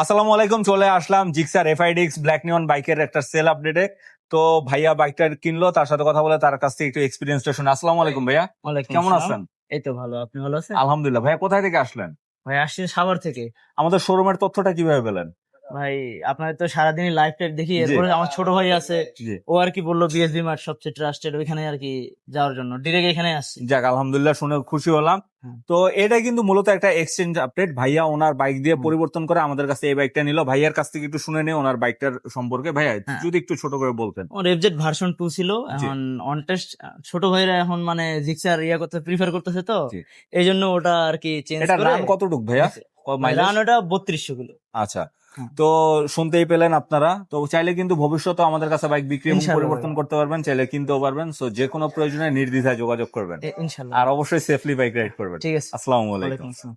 আসসালামু আলাইকুম, চলে আসলাম জিক্সার এফআইডিএক্স ব্ল্যাক নিয়ন বাইকের একটা সেল আপডেটে। তো ভাইয়া বাইকটা কিনলো, তার সাথে কথা বলে তার কাছ থেকে একটু এক্সপিরিয়েন্সটা শুনে। আসসালামু আলাইকুম ভাইয়া, ওয়ালাইকুম কেমন আসসালাম। আছেন? এই তো ভালো, আপনি ভালো আছেন? আলহামদুলিল্লাহ। ভাইয়া কোথায় থেকে আসলেন? ভাই আসছি সাভার থেকে। আমাদের শোরুমের তথ্যটা কিভাবে পেলেন? ভাই আপনার তো সারাদিনই লাইভ টাইভ দেখি, জি এরপরে আমার ছোট ভাই আছে, জি। ও আর কি বললো বিএসবি মার্ট সবচেয়ে ট্রাস্টেড, ওইখানে আর কি যাওয়ার জন্য ডিরেক্ট এখানে আসছি। যাক, আলহামদুলিল্লাহ, শুনে খুশি হলাম। হ্যাঁ। তো এটা কিন্তু মূলত একটা এক্সচেঞ্জ আপডেট। ভাইয়া ওনার বাইক দিয়ে হুম। পরিবর্তন করে আমাদের কাছে এই বাইকটা নিল। ভাইয়ার কাছ থেকে একটু শুনে নিই ওনার বাইকটার সম্পর্কে। ভাইয়া হ্যাঁ। যদি একটু ছোট করে বলতেন। ওর এফজেড ভার্সন 2 ছিল, জি এখন অন টেস্ট ছোট ভাইরা এখন মানে জিক্সার ইয়া করতে প্রিফার করতেছে, তো জি। এই জন্য ওটা আর কি চেঞ্জ এটা করে রান কতটুক ভাইয়া? মাইলেজ? রান ওটা 3200 কিলো। আচ্ছা। হ্যাঁ। তো শুনতেই পেলেন আপনারা। তো চাইলে কিন্তু ভবিষ্যতে আমাদের কাছে বাইক বিক্রি এবং ইনশাল্লাহ পরিবর্তন ভাই। করতে পারবেন, চাইলে কিনতেও পারবেন। সো যে কোনো প্রয়োজনে নির্দ্বিধায় যোগাযোগ করবেন, ইনশাল্লাহ। আর অবশ্যই সেফলি বাইক রাইড করবেন। ঠিক আছে। আসসালামু ওয়ালাইকুম আলাইকুম। আসসালাম।